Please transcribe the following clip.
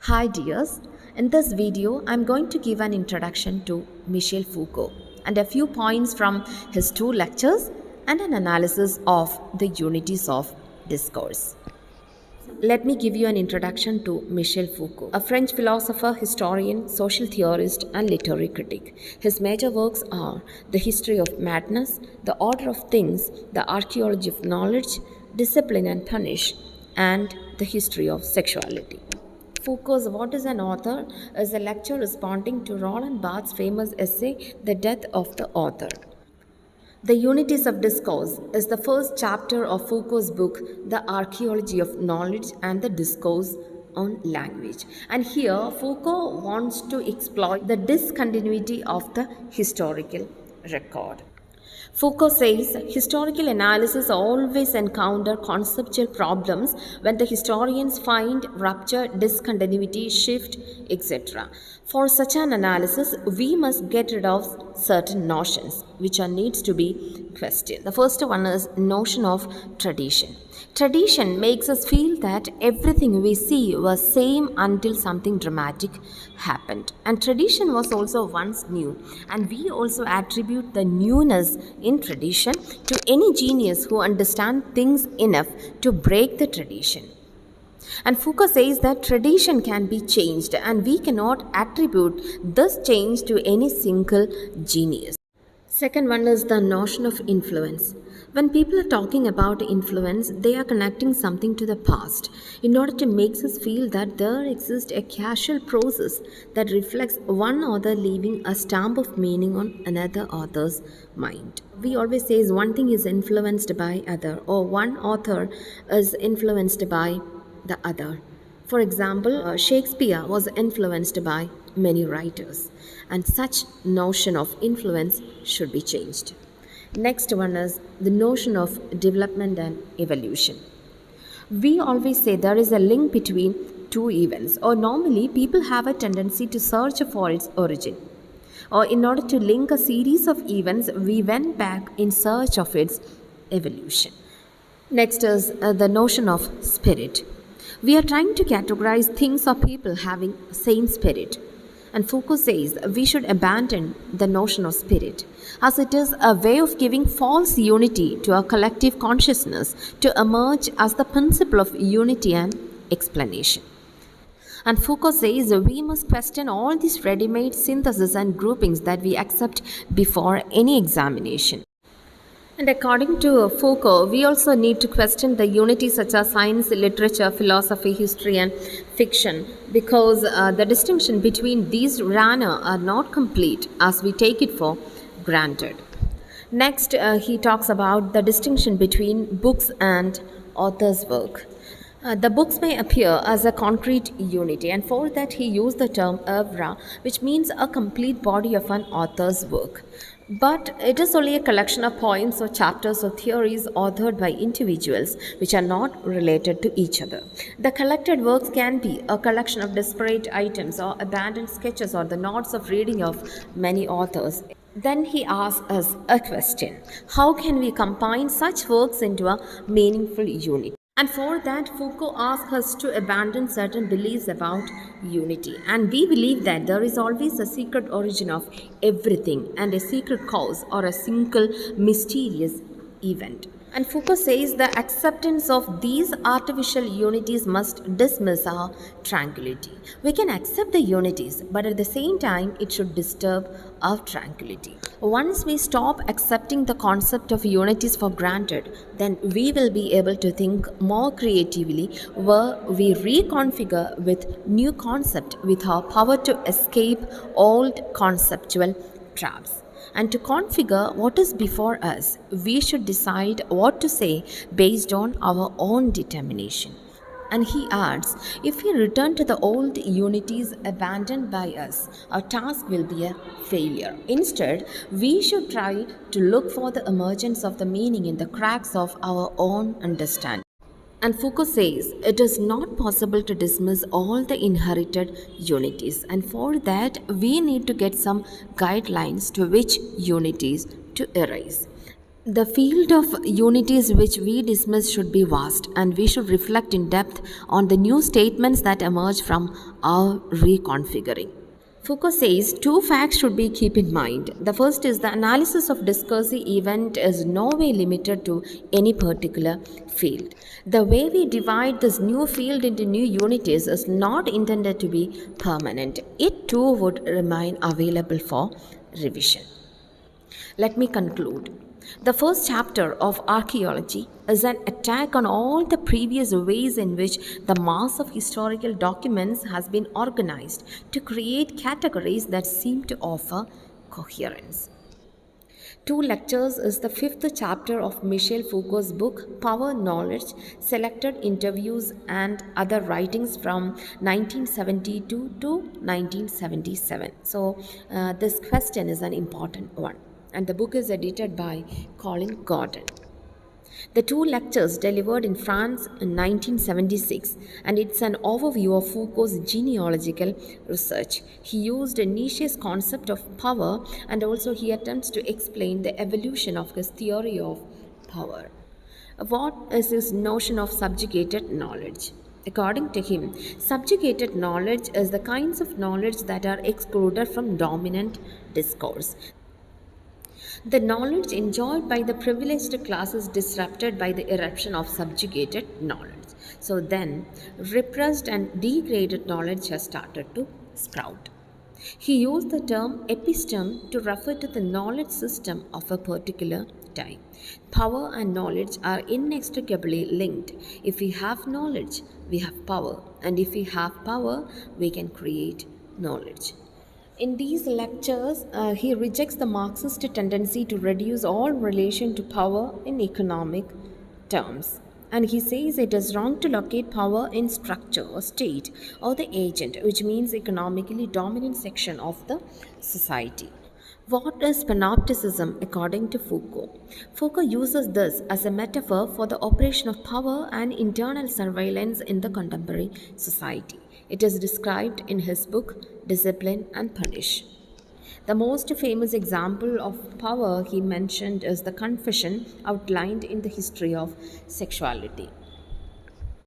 Hi dears, in this video I'm going to give an introduction to Michel Foucault and a few points from his two lectures and an analysis of the Unities of Discourse. Let me give you an introduction to Michel Foucault, a French philosopher, historian, social theorist, and literary critic. His major works are The History of Madness, The Order of Things, The Archaeology of Knowledge, Discipline and Punish, and The History of Sexuality. Foucault's What is an Author is a lecture responding to Roland Barthes' famous essay, The Death of the Author. The Unities of Discourse is the first chapter of Foucault's book, The Archaeology of Knowledge and the Discourse on Language. And here, Foucault wants to exploit the discontinuity of the historical record. Foucault says historical analysis always encounter conceptual problems when the historians find rupture, discontinuity, shift, etc. For such an analysis, we must get rid of certain notions which are needs to be questioned. The first one is notion of tradition. Tradition makes us feel that everything we see was same until something dramatic happened. And tradition was also once new. And we also attribute the newness in tradition to any genius who understands things enough to break the tradition. And Foucault says that tradition can be changed and we cannot attribute this change to any single genius. Second one is the notion of influence. When people are talking about influence, they are connecting something to the past in order to make us feel that there exists a causal process that reflects one author leaving a stamp of meaning on another author's mind. We always say one thing is influenced by other, or one author is influenced by the other. For example, Shakespeare was influenced by many writers, and such notion of influence should be changed. Next one is the notion of development and evolution. We always say there is a link between two events, or normally people have a tendency to search for its origin. Or in order to link a series of events, we went back in search of its evolution. Next is the notion of spirit. We are trying to categorize things or people having same spirit. And Foucault says we should abandon the notion of spirit, as it is a way of giving false unity to our collective consciousness to emerge as the principle of unity and explanation. And Foucault says we must question all these ready-made syntheses and groupings that we accept before any examination. And according to Foucault, we also need to question the unities such as science, literature, philosophy, history, and fiction, because the distinction between these genre are not complete as we take it for granted. Next, he talks about the distinction between books and author's work. The books may appear as a concrete unity, and for that he used the term oeuvre, which means a complete body of an author's work. But it is only a collection of poems or chapters or theories authored by individuals which are not related to each other. The collected works can be a collection of disparate items or abandoned sketches or the notes of reading of many authors. Then he asks us a question: how can we combine such works into a meaningful unity? And for that, Foucault asks us to abandon certain beliefs about unity. And we believe that there is always a secret origin of everything and a secret cause or a single mysterious event. And Foucault says the acceptance of these artificial unities must dismiss our tranquility. We can accept the unities, but at the same time, it should disturb our tranquility. Once we stop accepting the concept of unities for granted, then we will be able to think more creatively, where we reconfigure with new concept with our power to escape old conceptual traps. And to configure what is before us, we should decide what to say based on our own determination. And he adds, if we return to the old unities abandoned by us, our task will be a failure. Instead, we should try to look for the emergence of the meaning in the cracks of our own understanding. And Foucault says it is not possible to dismiss all the inherited unities, and for that we need to get some guidelines to which unities to erase. The field of unities which we dismiss should be vast, and we should reflect in depth on the new statements that emerge from our reconfiguring. Foucault says two facts should be kept in mind. The first is the analysis of discursive event is no way limited to any particular field. The way we divide this new field into new unities is not intended to be permanent. It too would remain available for revision. Let me conclude. The first chapter of archaeology is an attack on all the previous ways in which the mass of historical documents has been organized to create categories that seem to offer coherence. Two lectures is the fifth chapter of Michel Foucault's book Power Knowledge, selected interviews and other writings from 1972 to 1977. So, this question is an important one, and the book is edited by Colin Gordon. The two lectures delivered in France in 1976, and it's an overview of Foucault's genealogical research. He used Nietzsche's concept of power, and also he attempts to explain the evolution of his theory of power. What is his notion of subjugated knowledge? According to him, subjugated knowledge is the kinds of knowledge that are excluded from dominant discourse. The knowledge enjoyed by the privileged class is disrupted by the irruption of subjugated knowledge. So then, repressed and degraded knowledge has started to sprout. He used the term episteme to refer to the knowledge system of a particular time. Power and knowledge are inextricably linked. If we have knowledge, we have power, and if we have power, we can create knowledge. In these lectures, he rejects the Marxist tendency to reduce all relation to power in economic terms. And he says it is wrong to locate power in structure or state or the agent, which means economically dominant section of the society. What is panopticism according to Foucault? Foucault uses this as a metaphor for the operation of power and internal surveillance in the contemporary society. It is described in his book Discipline and Punish. The most famous example of power he mentioned is the confession outlined in the history of sexuality.